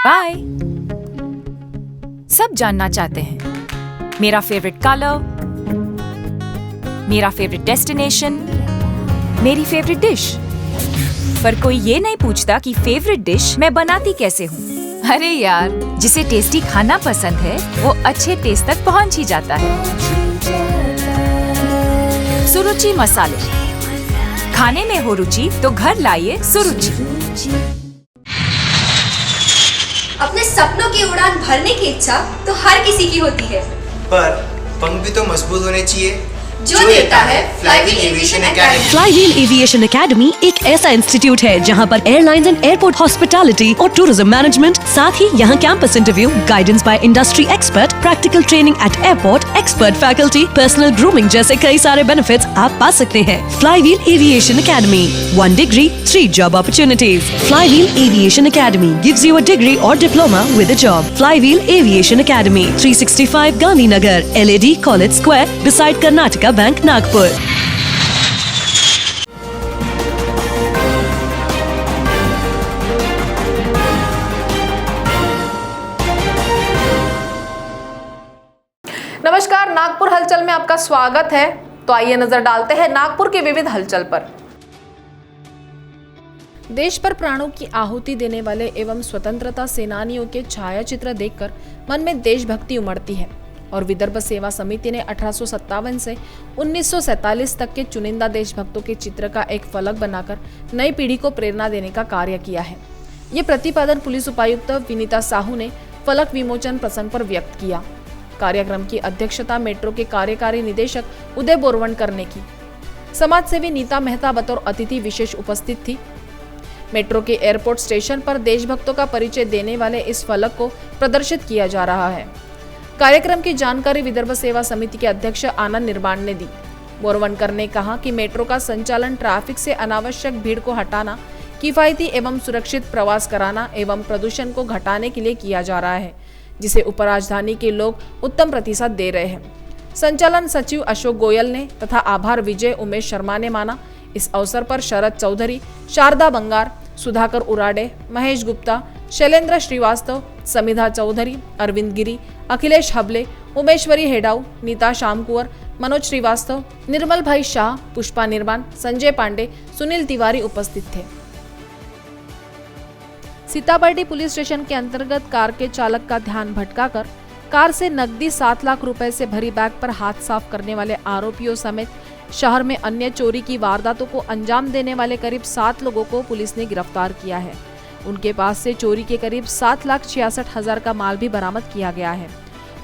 Bye. सब जानना चाहते हैं मेरा फेवरेट कलर, मेरा फेवरेट डेस्टिनेशन, मेरी फेवरेट डिश, पर कोई ये नहीं पूछता कि फेवरेट डिश मैं बनाती कैसे हूँ। अरे यार, जिसे टेस्टी खाना पसंद है वो अच्छे टेस्ट तक पहुँच ही जाता है। सुरुचि मसाले, खाने में हो रुचि तो घर लाइए सुरुचि। अपने सपनों की उड़ान भरने की इच्छा तो हर किसी की होती है, पर पंख भी तो मजबूत होने चाहिए जो देता है Flywheel Aviation Academy. Flywheel Aviation Academy एक ऐसा इंस्टीट्यूट है जहां पर एयरलाइंस एंड एयरपोर्ट हॉस्पिटैलिटी और टूरिज्म मैनेजमेंट, साथ ही यहां campus interview, guidance by industry expert, practical training at airport, expert faculty, personal grooming जैसे कई सारे बेनिफिट्स आप पा सकते हैं। Flywheel Aviation Academy, 1 degree 3 job opportunities. Flywheel Aviation Academy gives you a degree और diploma with a job. Flywheel Aviation academy, 365 Gandhinagar, LAD college square, beside Karnataka bank, Nagpur. नमस्कार, नागपुर हलचल में आपका स्वागत है। तो आइए नजर डालते हैं नागपुर के विविध हलचल पर। देश पर प्राणों की आहुति देने वाले एवं स्वतंत्रता सेनानियों के छायाचित्र देखकर मन में देशभक्ति उमड़ती है और विदर्भ सेवा समिति ने 1857 से 1947 तक के चुनिंदा देशभक्तों के चित्र का एक फलक बनाकर नई पीढ़ी को प्रेरणा देने का कार्य किया है। ये प्रतिपादन पुलिस उपायुक्त विनीता साहू ने फलक विमोचन प्रसंग पर व्यक्त किया। कार्यक्रम की अध्यक्षता मेट्रो के कार्यकारी निदेशक उदय बोरवणकर ने की। समाज सेवी नीता मेहता बतौर अतिथि विशेष उपस्थित थी। मेट्रो के एयरपोर्ट स्टेशन पर देशभक्तों का परिचय देने वाले इस फलक को प्रदर्शित किया जा रहा है। कार्यक्रम की जानकारी विदर्भ सेवा समिति के अध्यक्ष आनंद निर्माण ने दी। बोरवणकर ने कहा कि मेट्रो का संचालन ट्रैफिक से अनावश्यक भीड़ को हटाना, किफायती एवं सुरक्षित प्रवास कराना एवं प्रदूषण को घटाने के लिए किया जा रहा है, जिसे उपराजधानी के लोग उत्तम प्रतिसाद दे रहे हैं। संचालन सचिव अशोक गोयल ने तथा आभार विजय उमेश शर्मा ने माना। इस अवसर पर शरद चौधरी, शारदा बंगार, सुधाकर उराडे, महेश गुप्ता, शैलेंद्र श्रीवास्तव, समिधा चौधरी, अरविंद गिरी, अखिलेश हबले, उमेश्वरी हेडाऊ, नीता श्यामकुंवर, मनोज श्रीवास्तव, निर्मल भाई शाह, पुष्पा निर्माण, संजय पांडे, सुनील तिवारी उपस्थित थे। सीताबर्डी पुलिस स्टेशन के अंतर्गत कार के चालक का ध्यान भटकाकर कार से नकदी 7 लाख रुपए से भरी बैग पर हाथ साफ करने वाले आरोपियों समेत शहर में अन्य चोरी की वारदातों को अंजाम देने वाले करीब 7 लोगों को पुलिस ने गिरफ्तार किया है। उनके पास से चोरी के करीब 7,66,000 का माल भी बरामद किया गया है।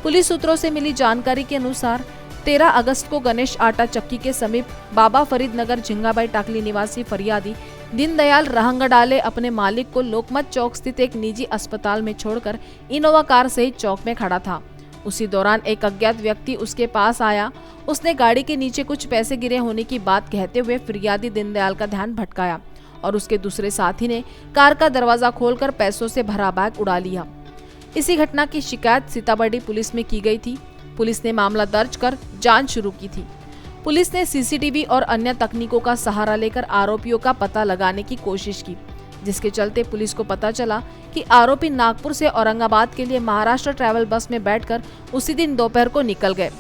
पुलिस सूत्रों से मिली जानकारी के अनुसार 13 अगस्त को गणेश आटा चक्की के समीप बाबा फरीद नगर झिंगाबाई टाकली निवासी फरियादी दीनदयाल रहंगडाले अपने मालिक को लोकमत चौक स्थित एक निजी अस्पताल में छोड़कर इनोवा कार सहित चौक में खड़ा था। उसी दौरान एक अज्ञात व्यक्ति उसके पास आया। उसने गाड़ी के नीचे कुछ पैसे गिरे होने की बात कहते हुए फरियादी दीनदयाल का ध्यान भटकाया और उसके दूसरे साथी ने कार का दरवाजा खोलकर पैसों से भरा बैग उड़ा लिया। इसी घटना की शिकायत सीताबर्डी पुलिस में की गई थी। पुलिस ने मामला दर्ज कर जांच शुरू की थी। पुलिस ने सीसीटीवी और अन्य तकनीकों का सहारा लेकर आरोपियों का पता लगाने की कोशिश की, जिसके चलते पुलिस को पता चला कि आरोपी नागपुर से औरंगाबाद के लिए महाराष्ट्र ट्रैवल बस में बैठकर उसी दिन दोपहर को निकल गए।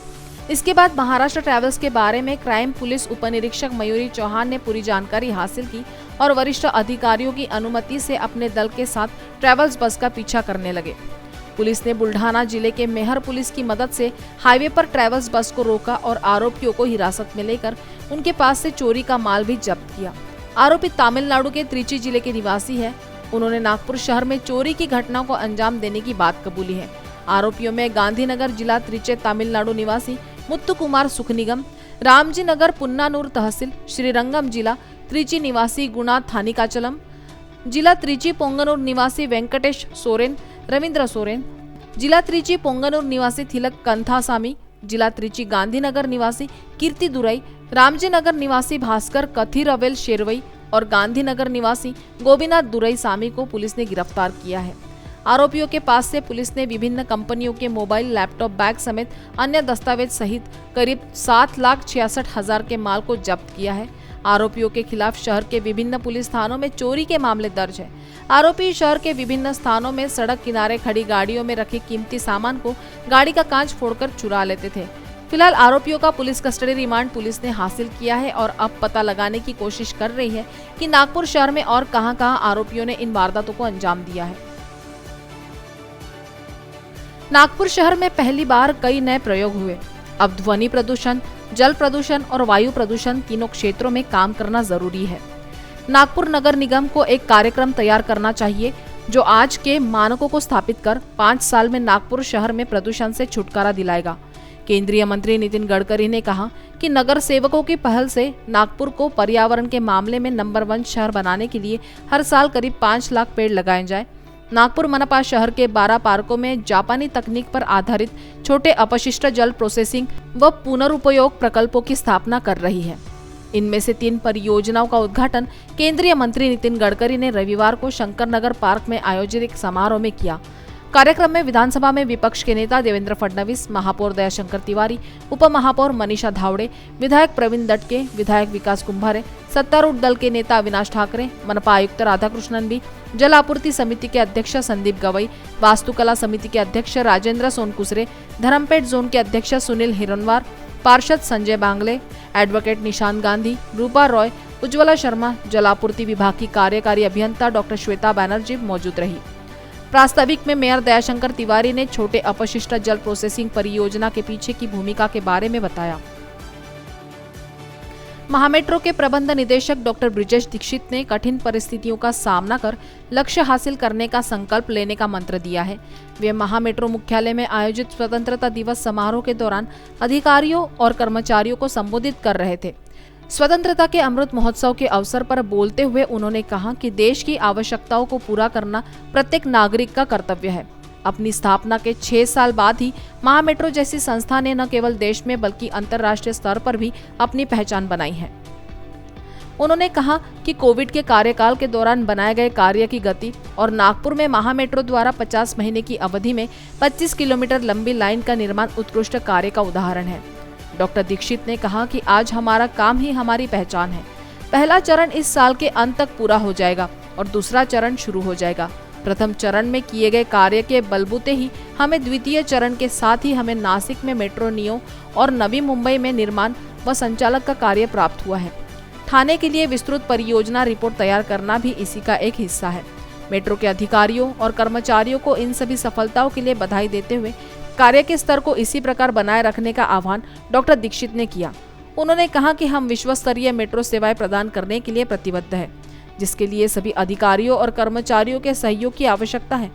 इसके बाद महाराष्ट्र ट्रैवल्स के बारे में क्राइम पुलिस उपनिरीक्षक मयूरी चौहान ने पूरी जानकारी हासिल की और वरिष्ठ अधिकारियों की अनुमति से अपने दल के साथ ट्रैवल्स बस का पीछा करने लगे। पुलिस ने बुल्ढाना जिले के मेहर पुलिस की मदद से हाईवे पर ट्रैवल्स बस को रोका और आरोपियों को हिरासत में लेकर उनके पास से चोरी का माल भी जब्त किया। आरोपी तमिलनाडु के त्रिची जिले के निवासी है। उन्होंने नागपुर शहर में चोरी की घटना को अंजाम देने की बात कबूली है। आरोपियों में गांधीनगर जिला त्रिचे तमिलनाडु निवासी मुत्तु कुमार सुखनिगम, रामजी नगर पुन्नानूर तहसील श्रीरंगम जिला त्रिची निवासी गुणा थानिकाचलम, जिला त्रिची पोंगनूर निवासी वेंकटेश सोरेन, रविंद्र सोरेन, जिला त्रिची पोंगनूर निवासी थिलक कंथासामी, जिला त्रिची गांधीनगर निवासी कीर्ति दुराई, रामजी नगर निवासी भास्कर कथीरवेल शेरवई और गांधीनगर निवासी गोपीनाथ दुराई सामी को पुलिस ने गिरफ्तार किया है। आरोपियों के पास से पुलिस ने विभिन्न कंपनियों के मोबाइल, लैपटॉप, बैग समेत अन्य दस्तावेज सहित करीब 7,66,000 के माल को जब्त किया है। आरोपियों के खिलाफ शहर के विभिन्न पुलिस थानों में चोरी के मामले दर्ज है। आरोपी शहर के विभिन्न स्थानों में सड़क किनारे खड़ी गाड़ियों में रखे कीमती सामान को गाड़ी का कांच फोड़कर चुरा लेते थे। फिलहाल आरोपियों का पुलिस कस्टडी रिमांड पुलिस ने हासिल किया है और अब पता लगाने की कोशिश कर रही है कि नागपुर शहर में और कहां-कहां आरोपियों ने इन वारदातों को अंजाम दिया है। नागपुर शहर में पहली बार कई नए प्रयोग हुए। अब ध्वनि प्रदूषण, जल प्रदूषण और वायु प्रदूषण तीनों क्षेत्रों में काम करना जरूरी है। नागपुर नगर निगम को एक कार्यक्रम तैयार करना चाहिए जो आज के मानकों को स्थापित कर 5 साल में नागपुर शहर में प्रदूषण से छुटकारा दिलाएगा। केंद्रीय मंत्री नितिन गडकरी ने कहा कि नगर सेवकों की पहल से नागपुर को पर्यावरण के मामले में नंबर 1 शहर बनाने के लिए हर साल करीब 5 लाख पेड़ लगाए जाएं। नागपुर मनपा शहर के 12 पार्कों में जापानी तकनीक पर आधारित छोटे अपशिष्ट जल प्रोसेसिंग व पुनरुपयोग प्रकल्पों की स्थापना कर रही है। इनमें से 3 परियोजनाओं का उद्घाटन केंद्रीय मंत्री नितिन गडकरी ने रविवार को शंकर नगर पार्क में आयोजित एक समारोह में किया। कार्यक्रम में विधानसभा में विपक्ष के नेता देवेंद्र फडणवीस, महापौर दयाशंकर तिवारी, उप महापौर मनीषा धावड़े, विधायक प्रवीण दटके, विधायक विकास कुंभारे, सत्तारूढ़ दल के नेता अविनाश ठाकरे, मनपा आयुक्त राधाकृष्णन बी, जल आपूर्ति समिति के अध्यक्ष संदीप गवई, वास्तुकला समिति के अध्यक्ष राजेंद्र सोनकुसरे, धर्मपेट जोन के अध्यक्ष सुनील हिरनवार, पार्षद संजय बांगले, एडवोकेट निशान गांधी, रूपा रॉय, उज्ज्वला शर्मा, जल आपूर्ति विभाग की कार्यकारी अभियंता डॉक्टर श्वेता बैनर्जी मौजूद रही। प्रास्ताविक में मेयर दयाशंकर तिवारी ने छोटे अपशिष्ट जल प्रोसेसिंग परियोजना के पीछे की भूमिका के बारे में बताया। महामेट्रो के प्रबंध निदेशक डॉक्टर ब्रिजेश दीक्षित ने कठिन परिस्थितियों का सामना कर लक्ष्य हासिल करने का संकल्प लेने का मंत्र दिया है। वे महामेट्रो मुख्यालय में आयोजित स्वतंत्रता दिवस समारोह के दौरान अधिकारियों और कर्मचारियों को संबोधित कर रहे थे। स्वतंत्रता के अमृत महोत्सव के अवसर पर बोलते हुए उन्होंने कहा कि देश की आवश्यकताओं को पूरा करना प्रत्येक नागरिक का कर्तव्य है। अपनी स्थापना के 6 साल बाद ही महामेट्रो जैसी संस्था ने न केवल देश में बल्कि अंतर्राष्ट्रीय स्तर पर भी अपनी पहचान बनाई है। उन्होंने कहा कि कोविड के कार्यकाल के दौरान बनाए गए कार्य की गति और नागपुर में महामेट्रो द्वारा 50 महीने की अवधि में 25 किलोमीटर लंबी लाइन का निर्माण उत्कृष्ट कार्य का उदाहरण है। डॉक्टर दीक्षित ने कहा कि आज हमारा काम ही हमारी पहचान है। पहला चरण इस साल के अंत तक पूरा हो जाएगा और दूसरा चरण शुरू हो जाएगा। प्रथम चरण में किए गए कार्य के बलबूते ही हमें द्वितीय चरण के साथ ही हमें नासिक में मेट्रो नियो और नवी मुंबई में निर्माण व संचालक का कार्य प्राप्त हुआ है। ठाणे के लिए विस्तृत परियोजना रिपोर्ट तैयार करना भी इसी का एक हिस्सा है। मेट्रो के अधिकारियों और कर्मचारियों को इन सभी सफलताओं के लिए बधाई देते हुए कार्य के स्तर को इसी प्रकार बनाए रखने का आह्वान डॉक्टर दीक्षित ने किया। उन्होंने कहा कि हम विश्व स्तरीय मेट्रो सेवाएं प्रदान करने के लिए प्रतिबद्ध है, जिसके लिए सभी अधिकारियों और कर्मचारियों के सहयोग की आवश्यकता है।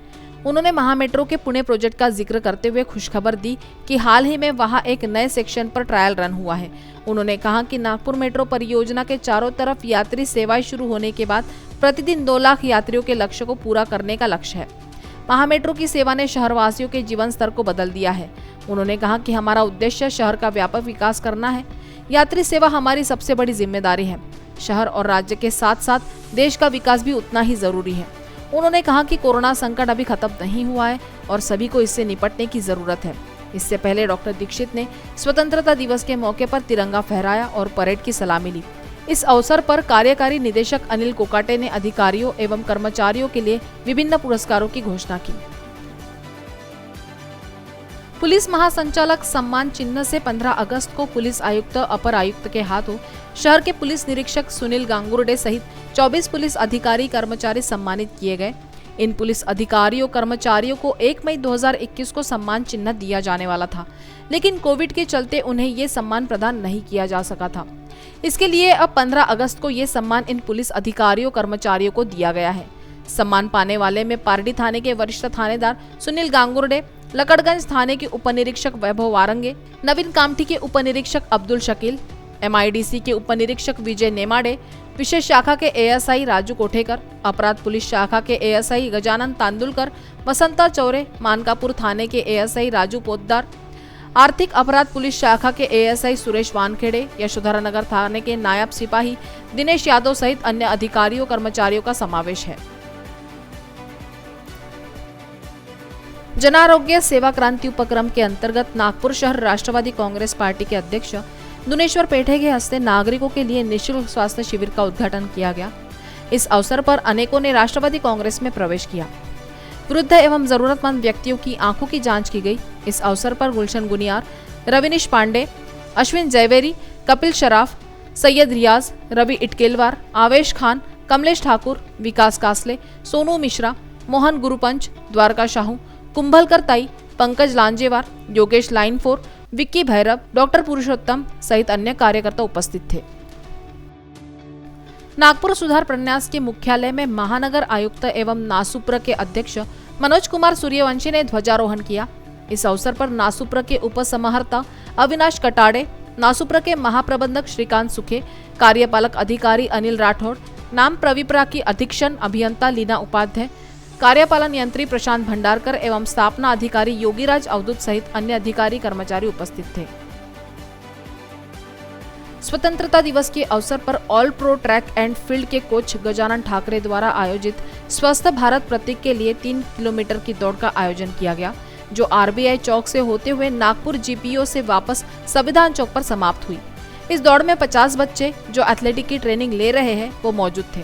उन्होंने महामेट्रो के पुणे प्रोजेक्ट का जिक्र करते हुए खुशखबर दी कि हाल ही में वहां एक नए सेक्शन पर ट्रायल रन हुआ है। उन्होंने कहा कि नागपुर मेट्रो परियोजना के चारों तरफ यात्री सेवाएं शुरू होने के बाद प्रतिदिन 2 लाख यात्रियों के लक्ष्य को पूरा करने का लक्ष्य है। महामेट्रो की सेवा ने शहरवासियों के जीवन स्तर को बदल दिया है। उन्होंने कहा कि हमारा उद्देश्य शहर का व्यापक विकास करना है। यात्री सेवा हमारी सबसे बड़ी जिम्मेदारी है। शहर और राज्य के साथ साथ देश का विकास भी उतना ही जरूरी है। उन्होंने कहा कि कोरोना संकट अभी खत्म नहीं हुआ है और सभी को इससे निपटने की जरूरत है। इससे पहले डॉक्टर दीक्षित ने स्वतंत्रता दिवस के मौके पर तिरंगा फहराया और परेड की सलामी ली। इस अवसर पर कार्यकारी निदेशक अनिल कोकाटे ने अधिकारियों एवं कर्मचारियों के लिए विभिन्न पुरस्कारों की घोषणा की। पुलिस महासंचालक सम्मान चिन्ह से 15 अगस्त को पुलिस आयुक्त अपर आयुक्त के हाथों शहर के पुलिस निरीक्षक सुनील गांगुर्डे सहित 24 पुलिस अधिकारी कर्मचारी सम्मानित किए गए। इन पुलिस अधिकारियों कर्मचारियों को 1 मई 2021 को सम्मान चिन्ह दिया जाने वाला था, लेकिन कोविड के चलते उन्हें ये सम्मान प्रदान नहीं किया जा सका था। इसके लिए अब 15 अगस्त को ये सम्मान इन पुलिस अधिकारियों कर्मचारियों को दिया गया है। सम्मान पाने वाले में पारडी थाने के वरिष्ठ थानेदार सुनील गांगुर्डे, लकड़गंज थाने के उपनिरीक्षक वैभव वारंगे, नवीन कामठी के उपनिरीक्षक अब्दुल शकील, MIDC के उपनिरीक्षक विजय नेमाडे, विशेष शाखा के ASI राजू कोठेकर, अपराध पुलिस शाखा के ASI गजानन तांदुलकर, वसंता चौरे, मानकापुर थाने के ASI राजू पोद्दार, आर्थिक अपराध पुलिस शाखा के ASI सुरेश वानखेड़े, यशोधरा नगर थाने के नायब सिपाही दिनेश यादव सहित अन्य अधिकारियों कर्मचारियों का समावेश है। जन आरोग्य सेवा क्रांति उपक्रम के अंतर्गत नागपुर शहर राष्ट्रवादी कांग्रेस पार्टी के अध्यक्ष दुनेश्वर पेठे के हस्ते नागरिकों के लिए निःशुल्क स्वास्थ्य शिविर का उद्घाटन किया गया। इस अवसर पर अनेकों ने राष्ट्रवादी कांग्रेस में प्रवेश किया। वृद्ध एवं जरूरतमंद व्यक्तियों की आंखों की जांच की गई। इस अवसर पर गुलशन गुनियार, रविनीश पांडे, अश्विन जयवेरी, कपिल शराफ, सैयद रियाज, रवि इटकेलवार, आवेश खान, कमलेश ठाकुर, विकास कासले, सोनू मिश्रा, मोहन गुरुपंच, द्वारका शाहू, कुंभलकर ताई, पंकज लांजेवार, योगेश लाइन 4, विक्की भैरव, डॉक्टर पुरुषोत्तम सहित अन्य कार्यकर्ता उपस्थित थे। नागपुर सुधार प्रन्यास के मुख्यालय में महानगर आयुक्त एवं नासुप्र के अध्यक्ष मनोज कुमार सूर्यवंशी ने ध्वजारोहण किया। इस अवसर पर नासुप्र के उपसमाहर्ता अविनाश कटाड़े, नासुप्र के महाप्रबंधक श्रीकांत सुखे, कार्यपालक अधिकारी अनिल राठौड़, नाम प्रविप्रा की अधीक्षण अभियंता लीना उपाध्याय, कार्यपालन यंत्री प्रशांत भंडारकर एवं स्थापना अधिकारी योगीराज अवधूत सहित अन्य अधिकारी कर्मचारी उपस्थित थे। स्वतंत्रता दिवस के अवसर पर all pro track and field के कोच गजानन ठाकरे द्वारा आयोजित स्वस्थ भारत प्रतीक के लिए 3 किलोमीटर की दौड़ का आयोजन किया गया, जो आरबीआई चौक से होते हुए नागपुर जीपीओ से वापस संविधान चौक पर समाप्त हुई। इस दौड़ में 50 बच्चे जो एथलेटिक की ट्रेनिंग ले रहे हैं वो मौजूद थे।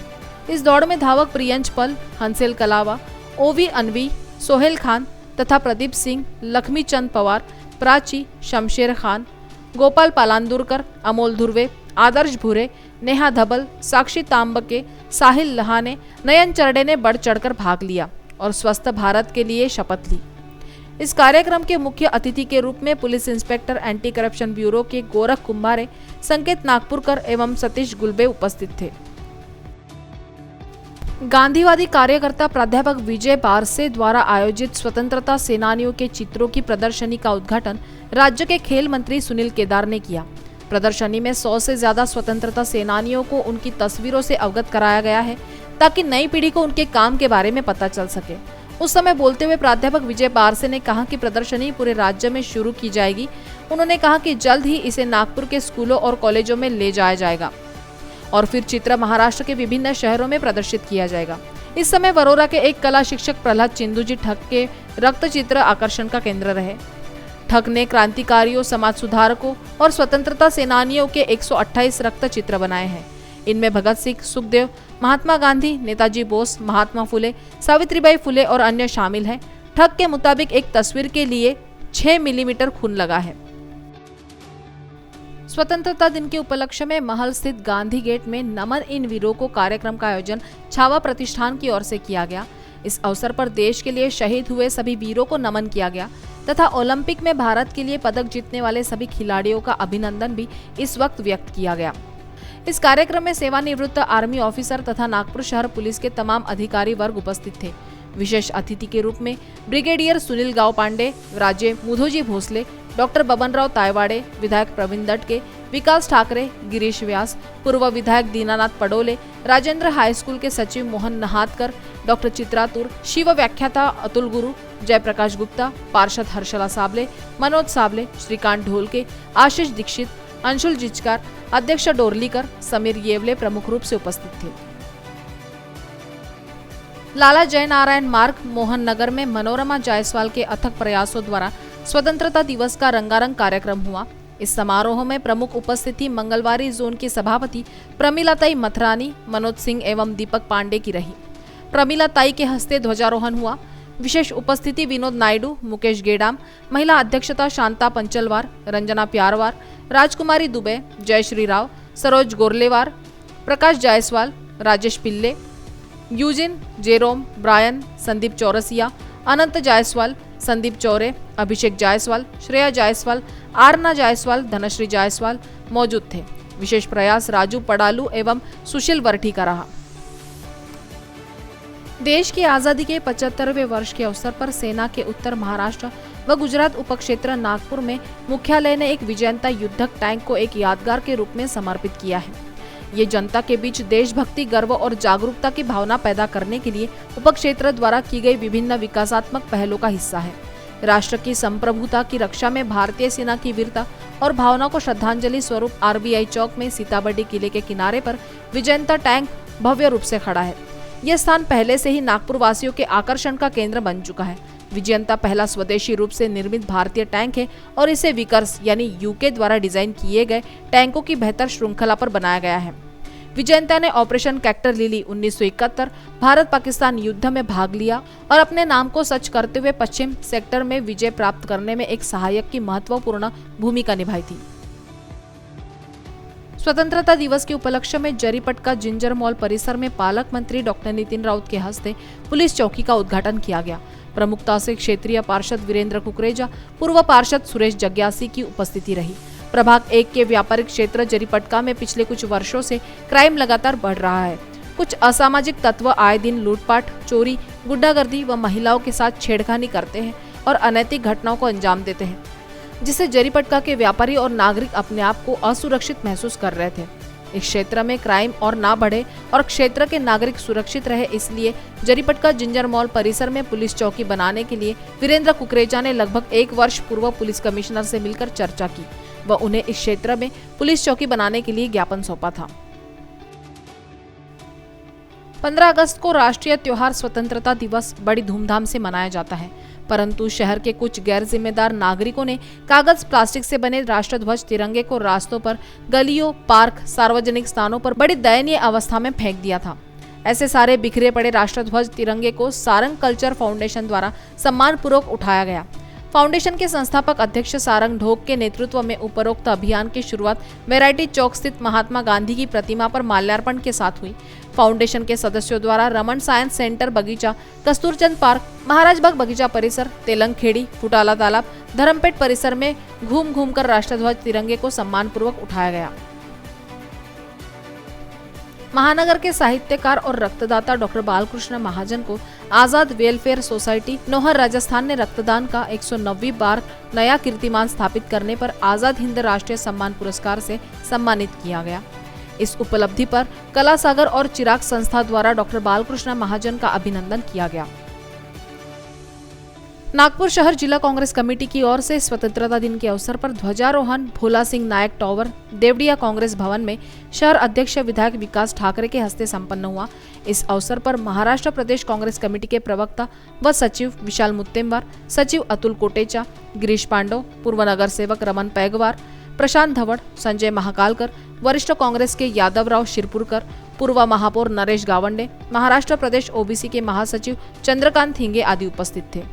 इस दौड़ में धावक प्रियंश पल, हंसेल कलावा, ओवी अनवी, सोहेल खान तथा प्रदीप सिंह, लक्ष्मी चंद पवार, प्राची, शमशेर खान, गोपाल पालांदुरकर, अमोल धुर्वे, आदर्श भूरे, नेहा धबल, साक्षी तांबके, साहिल लहाने, नयन चरडे ने बढ़ चढ़कर भाग लिया और स्वस्थ भारत के लिए शपथ ली। इस कार्यक्रम के मुख्य अतिथि के रूप में police inspector anti corruption bureau के गोरख कुंभारे, संकेत नागपुरकर एवं सतीश गुलबे उपस्थित थे। गांधीवादी कार्यकर्ता प्राध्यापक विजय बारसे द्वारा आयोजित स्वतंत्रता सेनानियों के चित्रों की प्रदर्शनी का उद्घाटन राज्य के खेल मंत्री सुनील केदार ने किया। प्रदर्शनी में 100 से ज्यादा स्वतंत्रता सेनानियों को उनकी तस्वीरों से अवगत कराया गया है ताकि नई पीढ़ी को उनके काम के बारे में पता चल सके। उस समय बोलते हुए प्राध्यापक विजय बारसे ने कहा कि प्रदर्शनी पूरे राज्य में शुरू की जाएगी। उन्होंने कहा कि जल्द ही इसे नागपुर के स्कूलों और कॉलेजों में ले जाया जाएगा और फिर चित्र महाराष्ट्र के विभिन्न शहरों में प्रदर्शित किया जाएगा। इस समय वरोरा के एक कला शिक्षक प्रहलाद चिंदूजी ठग के रक्त चित्र आकर्षण का केंद्र रहे। ठग ने क्रांतिकारियों, समाज सुधारकों और स्वतंत्रता सेनानियों के 128 रक्त चित्र बनाए हैं। इनमें भगत सिंह, सुखदेव, महात्मा गांधी, नेताजी बोस, महात्मा फुले, सावित्रीबाई फुले और अन्य शामिल हैं। ठग के मुताबिक एक तस्वीर के लिए 6 मिलीमीटर खून लगा है। स्वतंत्रता दिन के उपलक्ष्य में महल स्थित गांधी गेट में नमन इन वीरों को कार्यक्रम का आयोजन छावा प्रतिष्ठान की ओर से किया गया। इस अवसर पर देश के लिए शहीद हुए सभी वीरों को नमन किया गया तथा ओलंपिक में भारत के लिए पदक जीतने वाले सभी खिलाड़ियों का अभिनंदन भी इस वक्त व्यक्त किया गया। इस कार्यक्रम में सेवानिवृत्त आर्मी ऑफिसर तथा नागपुर शहर पुलिस के तमाम अधिकारी वर्ग उपस्थित थे। विशेष अतिथि के रूप में ब्रिगेडियर सुनील गांव पांडे, राज्य मुधोजी भोसले, डॉक्टर बबनराव तायवाड़े, विधायक प्रवीण दटके, विकास ठाकरे, गिरीश व्यास, पूर्व विधायक दीनानाथ पडोले, राजेंद्र हाई स्कूल के सचिव मोहन नहातकर, डॉक्टर चित्रातुर, शिव व्याख्याता अतुल गुरु, जयप्रकाश गुप्ता, पार्षद हर्षला साबले, मनोज साबले, श्रीकांत ढोलके, आशीष दीक्षित, अंशुल जिचकार, अध्यक्ष डोरलीकर, समीर येवले प्रमुख रूप से उपस्थित थे। लाला जयनारायण मार्ग मोहन नगर में मनोरमा जायसवाल के अथक प्रयासों द्वारा स्वतंत्रता दिवस का रंगारंग कार्यक्रम हुआ। इस समारोह में प्रमुख उपस्थिति मंगलवारी जोन की सभापति प्रमिलाताई मथरानी, मनोज सिंह एवं दीपक पांडे की रही। प्रमिलाताई के हस्ते ध्वजारोहण हुआ। विशेष उपस्थिति विनोद नायडू, मुकेश गेडाम, महिला अध्यक्षता Shanta पंचलवार, Ranjana Pyarwar, Rajkumari Dubey, Jayshree Rao, Saroj Gorlewar, Prakash Jaiswal, Rajesh Pillai, Eugene, Jerome, Brian, Sandeep Chaurasia, Anant Jaiswal, Sandeep Chaure, Abhishek Jaiswal, Shreya Jaiswal, Aarna Jaiswal, Dhanashree Jaiswal मौजूद थे। विशेष प्रयास राजू पडालू एवं सुशील वर्ठी का रहा। देश की आजादी के 75वें वर्ष के अवसर पर सेना के उत्तर महाराष्ट्र व गुजरात उपक्षेत्र नागपुर में मुख्यालय ने एक विजयंता युद्धक टैंक को एक यादगार के रूप में समर्पित किया है। ये जनता के बीच देशभक्ति, गर्व और जागरूकता की भावना पैदा करने के लिए उपक्षेत्र द्वारा की गई विभिन्न विकासात्मक पहलों का हिस्सा है। राष्ट्र की संप्रभुता की रक्षा में भारतीय सेना की वीरता और भावना को श्रद्धांजलि स्वरूप आरबीआई चौक में सीताबर्डी किले के किनारे पर विजयंता टैंक भव्य रूप से खड़ा है। यह स्थान पहले से ही नागपुर वासियों के आकर्षण का केंद्र बन चुका है। विजयंता पहला स्वदेशी रूप से निर्मित भारतीय टैंक है और इसे विकर्स यानी यूके द्वारा डिजाइन किए गए टैंकों की बेहतर श्रृंखला पर बनाया गया है। विजयंता ने ऑपरेशन कैक्टर लिली 1971 भारत पाकिस्तान युद्ध में भाग लिया और अपने नाम को सच करते हुए पश्चिम सेक्टर में विजय प्राप्त करने में एक सहायक की महत्वपूर्ण भूमिका निभाई थी। स्वतंत्रता दिवस के उपलक्ष्य में जरीपटका जिंजर मॉल परिसर में पालक मंत्री डॉक्टर नितिन राउत के हस्ते पुलिस चौकी का उद्घाटन किया गया। प्रमुखता से क्षेत्रीय पार्षद वीरेंद्र कुकरेजा, पूर्व पार्षद सुरेश जग्यासी की उपस्थिति रही। प्रभाग 1 के व्यापारिक क्षेत्र जरीपटका में पिछले कुछ वर्षों से क्राइम लगातार बढ़ रहा है। कुछ असामाजिक तत्व आए दिन लूटपाट, चोरी, गुंडागर्दी व महिलाओं के साथ छेड़खानी करते हैं और अनैतिक घटनाओं को अंजाम देते हैं, जिससे जरीपटका के व्यापारी और नागरिक अपने आप को असुरक्षित महसूस कर रहे थे। इस क्षेत्र में क्राइम और ना बढ़े और क्षेत्र के नागरिक सुरक्षित रहे, इसलिए जरीपटका जिंजर मॉल परिसर में पुलिस चौकी बनाने के लिए वीरेंद्र कुकरेजा ने लगभग 1 वर्ष पूर्व पुलिस कमिश्नर से मिलकर चर्चा की व उन्हें इस क्षेत्र में पुलिस चौकी बनाने के लिए ज्ञापन सौंपा था। 15 अगस्त को राष्ट्रीय त्योहार स्वतंत्रता दिवस बड़ी धूमधाम से मनाया जाता है, परंतु शहर के कुछ गैर जिम्मेदार नागरिकों ने कागज प्लास्टिक से बने राष्ट्रध्वज तिरंगे को रास्तों पर, गलियों, पार्क, सार्वजनिक स्थानों पर बड़ी दयनीय अवस्था में फेंक दिया था। ऐसे सारे बिखरे पड़े राष्ट्रध्वज तिरंगे को सारंग कल्चर फाउंडेशन द्वारा सम्मानपूर्वक उठाया गया। फाउंडेशन के संस्थापक अध्यक्ष सारंग ढोक के नेतृत्व में उपरोक्त अभियान की शुरुआत वैरायटी चौक स्थित महात्मा गांधी की प्रतिमा पर माल्यार्पण के साथ हुई। फाउंडेशन के सदस्यों द्वारा रमन साइंस सेंटर बगीचा, कस्तूरचंद पार्क, महाराज बाग बगीचा परिसर, तेलंग खेड़ी, फुटाला तालाब, धर्मपेट परिसर में घूम घूम कर राष्ट्रध्वज तिरंगे को सम्मानपूर्वक उठाया गया। महानगर के साहित्यकार और रक्तदाता डॉक्टर बालकृष्ण महाजन को आजाद वेलफेयर सोसाइटी नौहर राजस्थान ने रक्तदान का 109वीं बार नया कीर्तिमान स्थापित करने पर आजाद हिंद राष्ट्रीय सम्मान पुरस्कार से सम्मानित किया गया। इस उपलब्धि पर कला सागर और चिराग संस्था द्वारा डॉक्टर बालकृष्ण महाजन का अभिनंदन किया गया। नागपुर शहर जिला कांग्रेस कमेटी की ओर से स्वतंत्रता दिन के अवसर पर ध्वजारोहण भोला सिंह नायक टावर, देवड़िया कांग्रेस भवन में शहर अध्यक्ष विधायक विकास ठाकरे के हस्ते संपन्न हुआ। इस अवसर पर महाराष्ट्र प्रदेश कांग्रेस कमेटी के प्रवक्ता व सचिव विशाल मुत्तेमवार, सचिव अतुल कोटेचा, गिरीश पांडव, पूर्व नगर सेवक रमन पैगवार, प्रशांत धवड़, संजय महाकालकर, वरिष्ठ कांग्रेस के यादवराव शिरपुरकर, पूर्व महापौर नरेश गावंडे, महाराष्ट्र प्रदेश ओबीसी के महासचिव चंद्रकांत हिंगे आदि उपस्थित थे।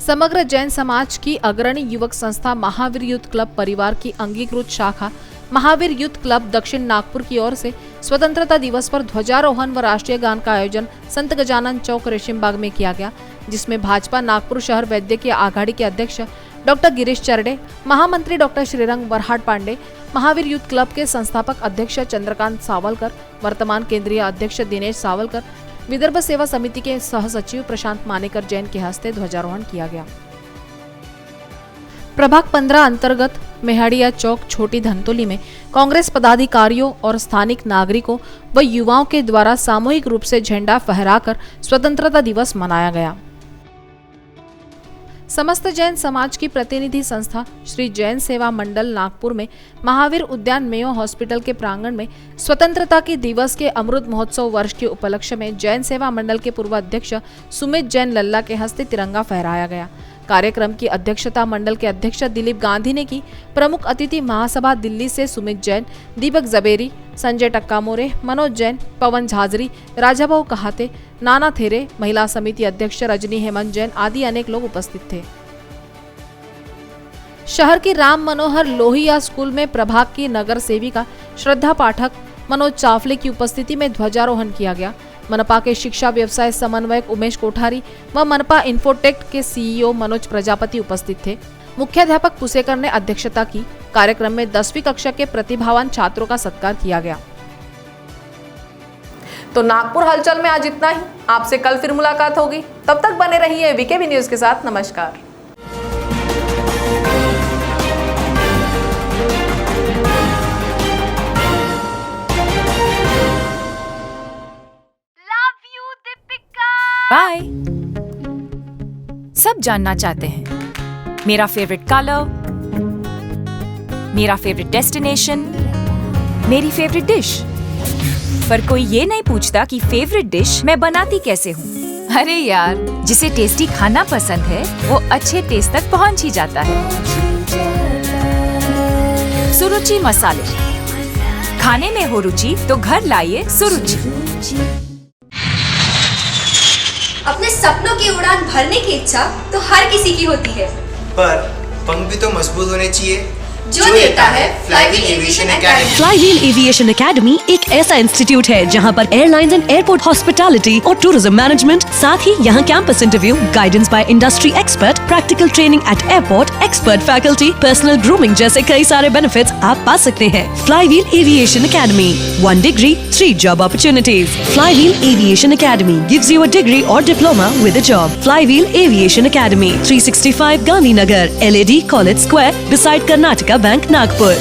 समग्र जैन समाज की अग्रणी युवक संस्था महावीर यूथ क्लब परिवार की अंगीकृत शाखा महावीर यूथ क्लब दक्षिण नागपुर की ओर से स्वतंत्रता दिवस पर ध्वजारोहण व राष्ट्रीय गान का आयोजन संत गजानन चौक रेशिमबाग में किया गया, जिसमें भाजपा नागपुर शहर वैद्यकीय आघाड़ी के अध्यक्ष डॉक्टर गिरीश चरडे, महामंत्री doctor Shrirang Varhat Pande, Mahavir youth club के संस्थापक अध्यक्ष चंद्रकांत सावलकर, वर्तमान केंद्रीय अध्यक्ष दिनेश सावलकर, विदर्भ सेवा समिति के सह सचिव प्रशांत मानेकर जैन के हस्ते ध्वजारोहण किया गया। प्रभाग 15 अंतर्गत मेहाड़िया चौक छोटी धनतोली में कांग्रेस पदाधिकारियों और स्थानिक नागरिकों व युवाओं के द्वारा सामूहिक रूप से झंडा फहराकर स्वतंत्रता दिवस मनाया गया। समस्त जैन समाज की प्रतिनिधि संस्था श्री जैन सेवा मंडल नागपुर में महावीर उद्यान मेयो हॉस्पिटल के प्रांगण में स्वतंत्रता के दिवस के अमृत महोत्सव वर्ष के उपलक्ष्य में जैन सेवा मंडल के पूर्व अध्यक्ष सुमित जैन लल्ला के हस्ते तिरंगा फहराया गया। कार्यक्रम की अध्यक्षता मंडल के अध्यक्ष दिलीप गांधी ने की। प्रमुख अतिथि महासभा दिल्ली से सुमित जैन, दीपक जबेरी, संजय टक्का मोरे, मनोज जैन, पवन झाजरी, राजाभाऊ कहाते, नाना थेरे, महिला समिति अध्यक्ष रजनी हेमंत जैन आदि अनेक लोग उपस्थित थे। शहर की राम मनोहर लोहिया स्कूल में प्रभाग की नगर सेविका श्रद्धा पाठक, मनोज चावले की उपस्थिति में ध्वजारोहण किया गया। मनपा के शिक्षा व्यवसाय समन्वयक उमेश कोठारी व मनपा इन्फोटेक के सीईओ मनोज प्रजापति उपस्थित थे। मुख्याध्यापक पुसेकर ने अध्यक्षता की। कार्यक्रम में 10वीं कक्षा के प्रतिभावान छात्रों का सत्कार किया गया। तो नागपुर हलचल में आज इतना ही। आपसे कल फिर मुलाकात होगी, तब तक बने रहिए वीकेबी न्यूज के साथ। नमस्कार। बाय। सब जानना चाहते हैं मेरा फेवरेट कलर, मेरा फेवरेट डेस्टिनेशन, मेरी फेवरेट डिश, पर कोई ये नहीं पूछता कि फेवरेट डिश मैं बनाती कैसे हूँ। अरे यार, जिसे टेस्टी खाना पसंद है वो अच्छे टेस्ट तक पहुंच ही जाता है। सुरुचि मसाले, खाने में हो रुचि तो घर लाइए सुरुचि। अपने सपनों की उड़ान भरने की इच्छा तो हर किसी की होती है, पर पंख भी तो मजबूत होने चाहिए जो देता है Flywheel Aviation Academy. Flywheel Aviation Academy एक ऐसा इंस्टीट्यूट है जहां पर एयरलाइंस एंड एयरपोर्ट हॉस्पिटैलिटी और टूरिज्म मैनेजमेंट, साथ ही यहां campus interview, guidance by industry expert, practical training at airport, expert faculty, personal grooming जैसे कई सारे बेनिफिट्स आप पा सकते हैं। Flywheel Aviation Academy, 1 degree, 3 job opportunities. Flywheel Aviation Academy gives you a degree or diploma with a job. Flywheel Aviation Academy, 365 Gandhinagar, LAD College Square, beside Karnataka Bank, Nagpur.